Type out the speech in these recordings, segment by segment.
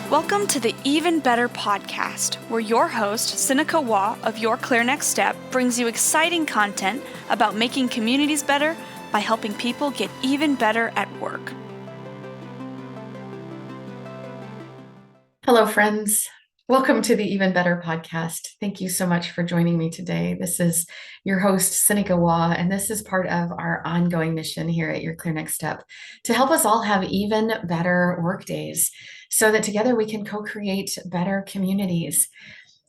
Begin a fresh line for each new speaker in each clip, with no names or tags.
Welcome to the Even Better podcast, where your host, Sinikka Waugh of Your Next Step, brings you exciting content about making communities better by helping people get even better at work.
Hello, friends. Welcome to the Even Better podcast. Thank you so much for joining me today. This is your host, Sinikka Waugh, and this is part of our ongoing mission here at Your Next Step to help us all have even better workdays so that together we can co-create better communities.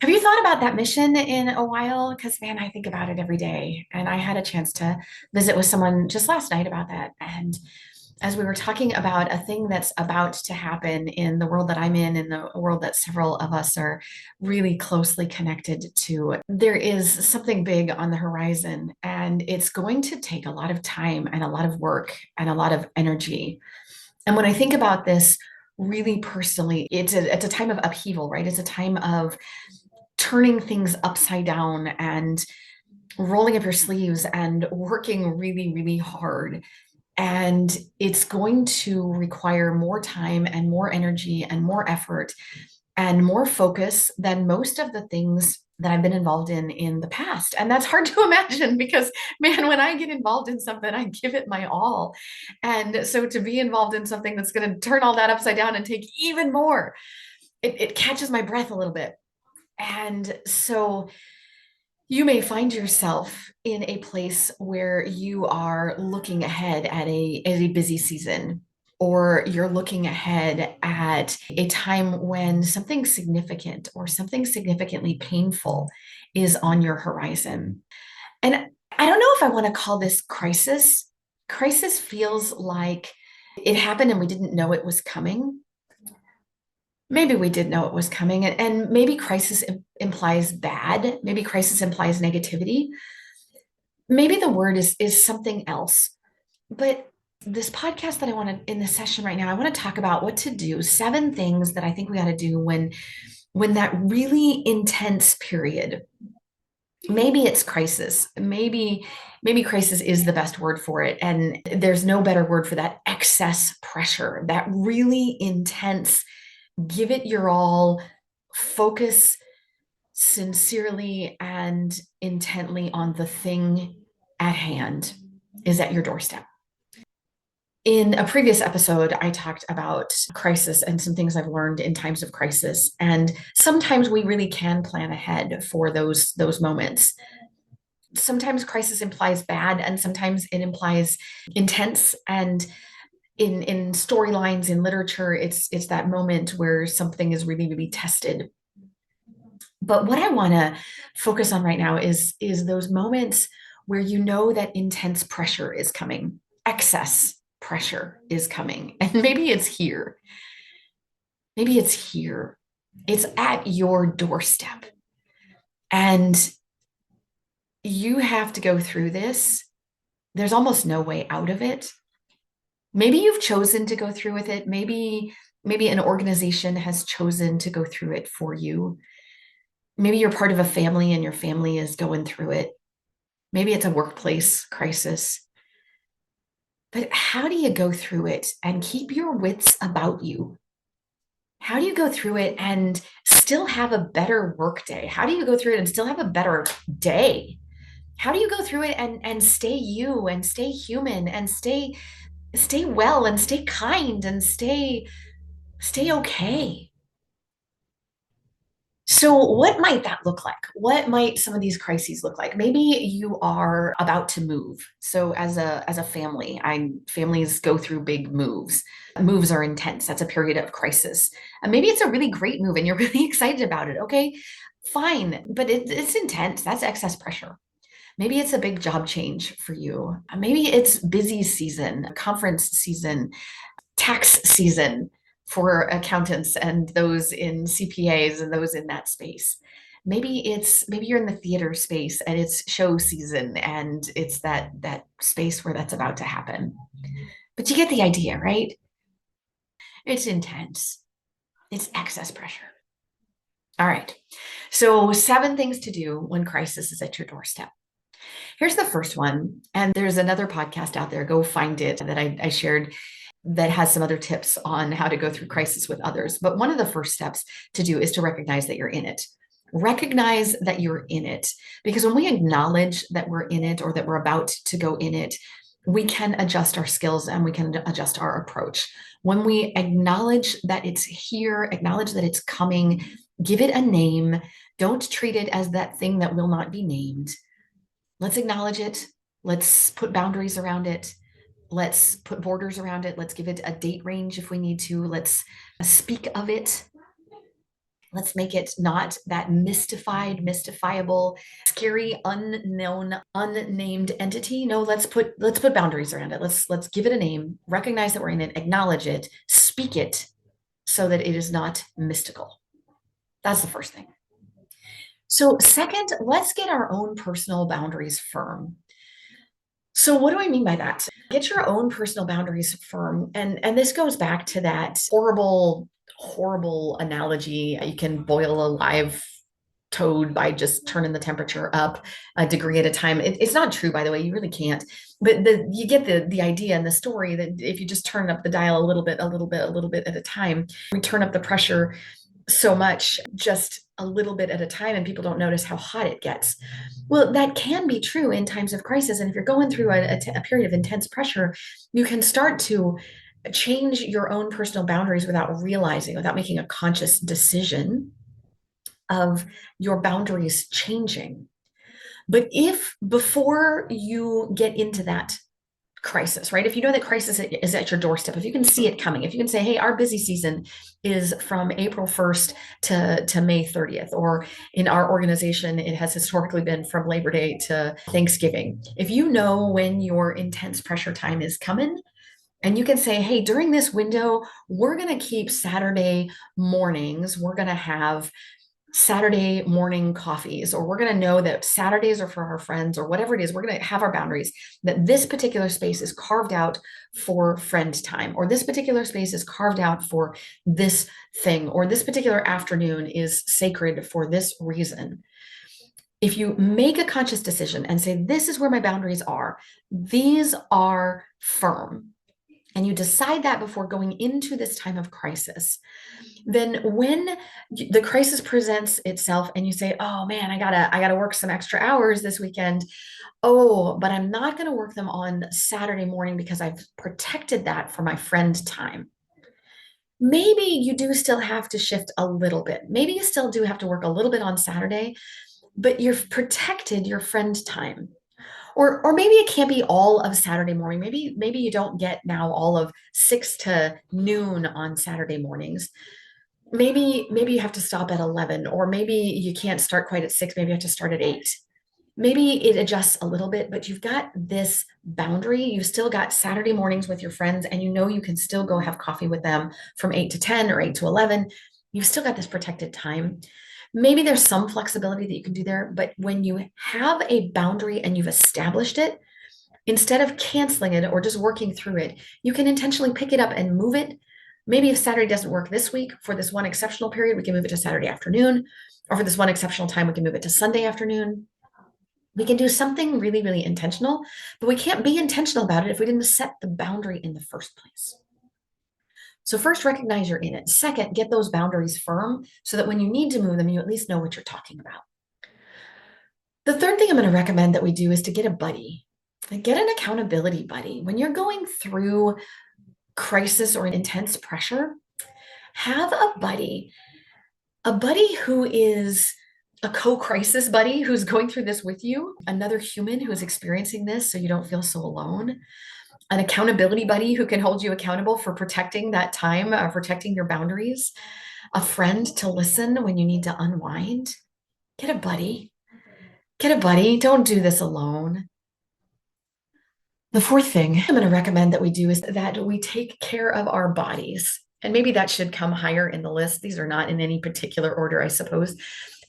Have you thought about that mission in a while? Because, man, I think about it every day. And I had a chance to visit with someone just last night about that. And as we were talking about a thing that's about to happen in the world that I'm in the world that several of us are really closely connected to, there is something big on the horizon, and it's going to take a lot of time and a lot of work and a lot of energy. And when I think about this really personally, it's a time of upheaval, right? It's a time of turning things upside down and rolling up your sleeves and working really, really hard. And it's going to require more time and more energy and more effort and more focus than most of the things that I've been involved in the past. And that's hard to imagine because, man, when I get involved in something, I give it my all. And so to be involved in something that's going to turn all that upside down and take even more, it catches my breath a little bit. And so you may find yourself in a place where you are looking ahead at a busy season, or you're looking ahead at a time when something significant or something significantly painful is on your horizon. And I don't know if I want to call this crisis. Crisis feels like it happened and we didn't know it was coming. Maybe we did know it was coming, and maybe crisis implies bad. Maybe crisis implies negativity. Maybe the word is something else. But this podcast that I want to, in this session right now, I want to talk about what to do, 7 things that I think we got to do when that really intense period, maybe it's crisis, maybe crisis is the best word for it, and there's no better word for that, excess pressure, that really intense, give it your all, focus sincerely and intently on the thing at hand is at your doorstep. In a previous episode, I talked about crisis and some things I've learned in times of crisis. And sometimes we really can plan ahead for those moments. Sometimes crisis implies bad, and sometimes it implies intense. And in storylines, in literature, it's that moment where something is really, really tested. But what I want to focus on right now is those moments where you know that intense pressure is coming, excess pressure is coming, and maybe it's here. Maybe it's here. It's at your doorstep. And you have to go through this. There's almost no way out of it. Maybe you've chosen to go through with it. Maybe an organization has chosen to go through it for you. Maybe you're part of a family and your family is going through it. Maybe it's a workplace crisis. But how do you go through it and keep your wits about you? How do you go through it and still have a better workday? How do you go through it and still have a better day? How do you go through it and stay you and stay human and stay well and stay kind and stay okay? So what might that look like? What might some of these crises look like? Maybe you are about to move. So as a family, families go through big moves. Moves are intense. That's a period of crisis. And maybe it's a really great move and you're really excited about it. Okay, fine, but it's intense. That's excess pressure. Maybe it's a big job change for you. Maybe it's busy season, conference season, tax season for accountants and those in CPAs and those in that space. Maybe you're in the theater space and it's show season and it's that space where that's about to happen. But you get the idea, right? It's intense. It's excess pressure. All right. So 7 things to do when crisis is at your doorstep. Here's the first one. And there's another podcast out there, go find it, that I shared that has some other tips on how to go through crisis with others. But one of the first steps to do is to recognize that you're in it. Recognize that you're in it. Because when we acknowledge that we're in it or that we're about to go in it, we can adjust our skills and we can adjust our approach. When we acknowledge that it's here, acknowledge that it's coming, give it a name. Don't treat it as that thing that will not be named. Let's acknowledge it. Let's put boundaries around it. Let's put borders around it. Let's give it a date range if we need to. Let's speak of it. Let's make it not that mystified, mystifiable, scary, unknown, unnamed entity. No, let's put boundaries around it. Let's give it a name, recognize that we're in it, acknowledge it, speak it so that it is not mystical. That's the first thing. So second, let's get our own personal boundaries firm. So what do I mean by that? Get your own personal boundaries firm. And this goes back to that horrible analogy. You can boil a live toad by just turning the temperature up a degree at a time. It's not true, by the way. You really can't. But you get the idea and the story that if you just turn up the dial a little bit at a time, we turn up the pressure so much just a little bit at a time and people don't notice how hot it gets. Well, that can be true in times of crisis. And if you're going through a period of intense pressure, you can start to change your own personal boundaries without realizing, without making a conscious decision of your boundaries changing. But if before you get into that crisis, right? If you know that crisis is at your doorstep, if you can see it coming, if you can say, hey, our busy season is from April 1st to May 30th, or in our organization, it has historically been from Labor Day to Thanksgiving. If you know when your intense pressure time is coming, and you can say, hey, during this window, we're going to keep Saturday mornings, we're going to have Saturday morning coffees, or we're going to know that Saturdays are for our friends, or whatever it is, we're going to have our boundaries that this particular space is carved out for friend time, or this particular space is carved out for this thing, or this particular afternoon is sacred for this reason. If you make a conscious decision and say, this is where my boundaries are, these are firm, and you decide that before going into this time of crisis, then when the crisis presents itself and you say, oh man, I gotta work some extra hours this weekend. Oh, but I'm not going to work them on Saturday morning because I've protected that for my friend time. Maybe you do still have to shift a little bit. Maybe you still do have to work a little bit on Saturday, but you've protected your friend time. Or maybe it can't be all of Saturday morning. Maybe you don't get now all of 6 to noon on Saturday mornings. Maybe you have to stop at 11, or maybe you can't start quite at 6. Maybe you have to start at 8. Maybe it adjusts a little bit, but you've got this boundary. You've still got Saturday mornings with your friends, and you know you can still go have coffee with them from 8 to 10 or 8 to 11. You've still got this protected time. Maybe there's some flexibility that you can do there, but when you have a boundary and you've established it, instead of canceling it or just working through it, you can intentionally pick it up and move it. Maybe if Saturday doesn't work this week, for this one exceptional period, we can move it to Saturday afternoon, or for this one exceptional time, we can move it to Sunday afternoon. We can do something really, really intentional, but we can't be intentional about it if we didn't set the boundary in the first place. So first, recognize you're in it. Second, get those boundaries firm so that when you need to move them, you at least know what you're talking about. The third thing I'm going to recommend that we do is to get a buddy. Get an accountability buddy. When you're going through crisis or intense pressure, have a buddy who is a co-crisis buddy who's going through this with you, another human who is experiencing this so you don't feel so alone, an accountability buddy who can hold you accountable for protecting that time, protecting your boundaries, a friend to listen when you need to unwind. Get a buddy. Get a buddy. Don't do this alone. The fourth thing I'm going to recommend that we do is that we take care of our bodies. And maybe that should come higher in the list. These are not in any particular order, I suppose.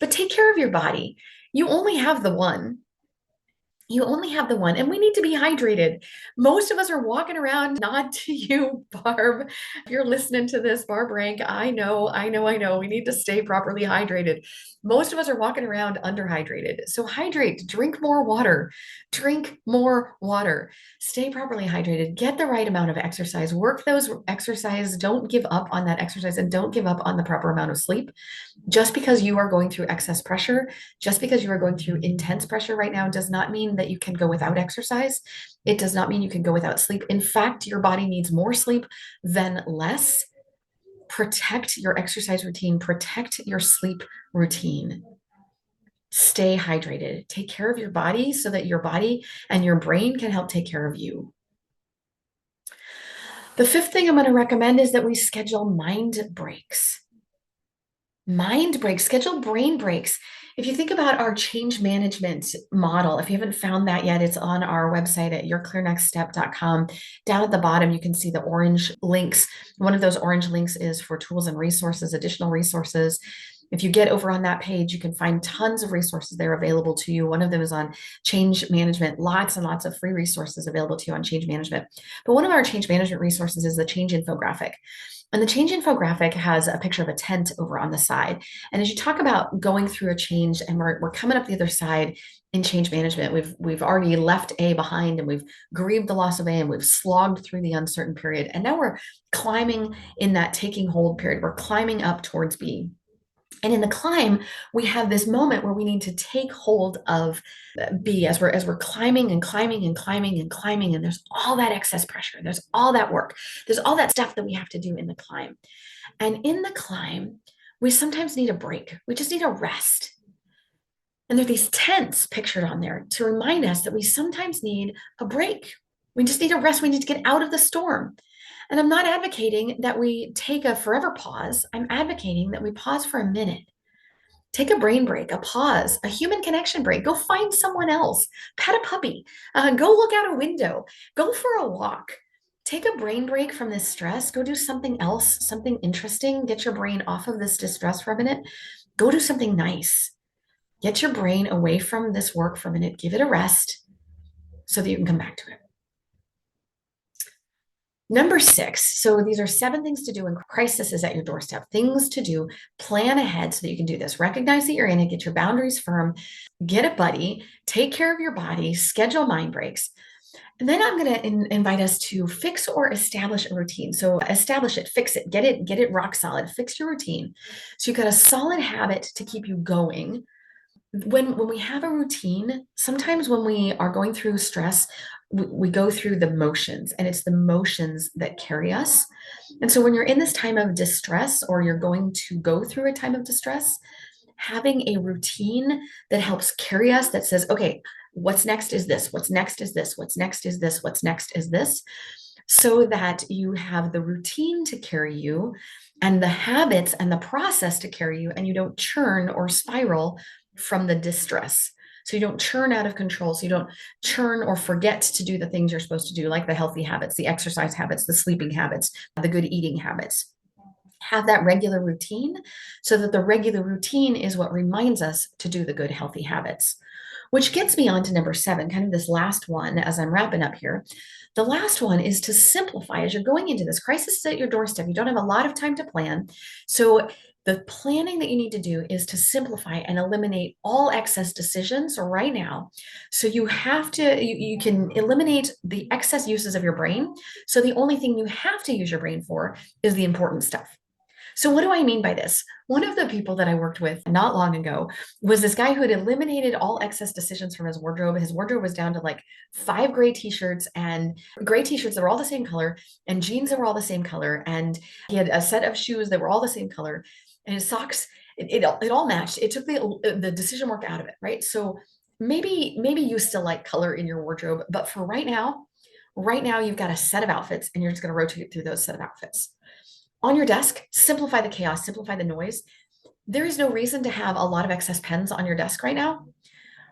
But take care of your body. You only have the one. You only have the one, and we need to be hydrated. Most of us are walking around, nod to you, Barb. If you're listening to this, Barb Rank, I know. We need to stay properly hydrated. Most of us are walking around underhydrated. So hydrate, drink more water, stay properly hydrated, get the right amount of exercise, work those exercise. Don't give up on that exercise and don't give up on the proper amount of sleep. Just because you are going through excess pressure, just because you are going through intense pressure right now, does not mean that you can go without exercise. It does not mean you can go without sleep. In fact, your body needs more sleep than less. Protect your exercise routine, protect your sleep routine. Stay hydrated. Take care of your body so that your body and your brain can help take care of you. The fifth thing I'm going to recommend is that we schedule mind breaks. Mind breaks, schedule brain breaks. If you think about our change management model, if you haven't found that yet, it's on our website at yourclearnextstep.com. Down at the bottom, you can see the orange links. One of those orange links is for tools and resources, additional resources. If you get over on that page, you can find tons of resources there available to you. One of them is on change management, lots and lots of free resources available to you on change management. But one of our change management resources is the change infographic. And the change infographic has a picture of a tent over on the side. And as you talk about going through a change, and we're coming up the other side in change management, we've already left A behind, and we've grieved the loss of A, and we've slogged through the uncertain period. And now we're climbing in that taking hold period. We're climbing up towards B. And in the climb, we have this moment where we need to take hold of B as we're climbing and climbing and climbing and climbing. And there's all that excess pressure. There's all that work. There's all that stuff that we have to do in the climb. And in the climb, we sometimes need a break. We just need a rest. And there are these tents pictured on there to remind us that we sometimes need a break. We just need a rest. We need to get out of the storm. And I'm not advocating that we take a forever pause. I'm advocating that we pause for a minute. Take a brain break, a pause, a human connection break. Go find someone else. Pet a puppy. Go look out a window. Go for a walk. Take a brain break from this stress. Go do something else, something interesting. Get your brain off of this distress for a minute. Go do something nice. Get your brain away from this work for a minute. Give it a rest so that you can come back to it. Number 6. So these are 7 things to do when crisis is at your doorstep. Things to do. Plan ahead so that you can do this. Recognize that you're in it. Get your boundaries firm. Get a buddy. Take care of your body. Schedule mind breaks. And then I'm going to invite us to fix or establish a routine. So establish it, fix it, get it rock solid. Fix your routine. So you've got a solid habit to keep you going. When we have a routine, sometimes when we are going through stress, we go through the motions, and it's the motions that carry us. And so when you're in this time of distress, or you're going to go through a time of distress, having a routine that helps carry us, that says, okay, what's next is this, what's next is this, what's next is this, what's next is this, so that you have the routine to carry you and the habits and the process to carry you, and you don't churn or spiral from the distress. So you don't churn out of control. So you don't churn or forget to do the things you're supposed to do, like the healthy habits, the exercise habits, the sleeping habits, the good eating habits. Have that regular routine, so that the regular routine is what reminds us to do the good, healthy habits. Which gets me on to number 7, kind of this last one as I'm wrapping up here. The last one is to simplify. As you're going into this crisis is at your doorstep, you don't have a lot of time to plan. So the planning that you need to do is to simplify and eliminate all excess decisions right now. So you can eliminate the excess uses of your brain. So the only thing you have to use your brain for is the important stuff. So what do I mean by this? One of the people that I worked with not long ago was this guy who had eliminated all excess decisions from his wardrobe. His wardrobe was down to like 5 gray t-shirts, and gray t-shirts that were all the same color, and jeans that were all the same color. And he had a set of shoes that were all the same color, and his socks, it all matched. It took the decision work out of it, right? So maybe you still like color in your wardrobe, but for right now you've got a set of outfits, and you're just going to rotate through those set of outfits. On your desk, simplify the chaos, simplify the noise. There is no reason to have a lot of excess pens on your desk right now.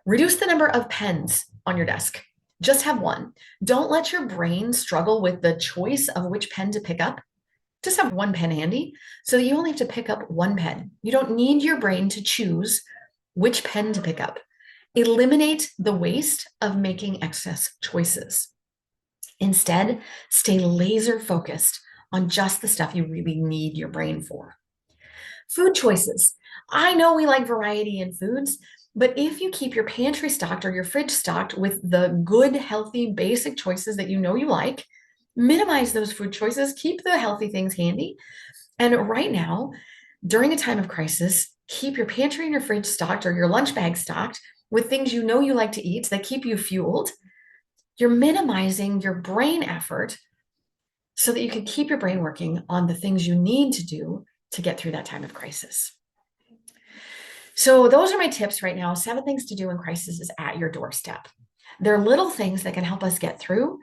Reduce the number of pens on your desk. Just have one. Don't let your brain struggle with the choice of which pen to pick up. Just have one pen handy, so that you only have to pick up one pen. You don't need your brain to choose which pen to pick up. Eliminate the waste of making excess choices. Instead, stay laser focused on just the stuff you really need your brain for. Food choices. I know we like variety in foods, but if you keep your pantry stocked or your fridge stocked with the good, healthy, basic choices that you know you like, minimize those food choices, keep the healthy things handy. And right now, during a time of crisis, keep your pantry and your fridge stocked or your lunch bag stocked with things you know you like to eat that keep you fueled. You're minimizing your brain effort so that you can keep your brain working on the things you need to do to get through that time of crisis. So those are my tips right now. 7 things to do when crisis is at your doorstep. They're little things that can help us get through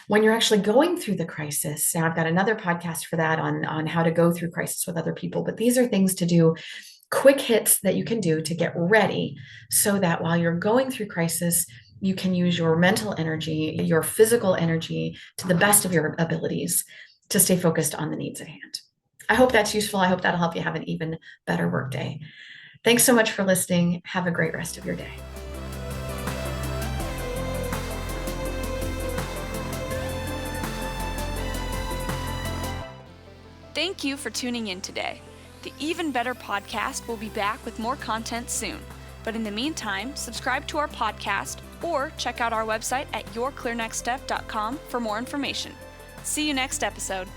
when you're actually going through the crisis. Now, I've got another podcast for that on how to go through crisis with other people, but these are things to do, quick hits that you can do to get ready so that while you're going through crisis, you can use your mental energy, your physical energy to the best of your abilities to stay focused on the needs at hand. I hope that's useful. I hope that'll help you have an even better workday. Thanks so much for listening. Have a great rest of your day.
Thank you for tuning in today. The Even Better podcast will be back with more content soon. But in the meantime, subscribe to our podcast or check out our website at yourclearnextstep.com for more information. See you next episode.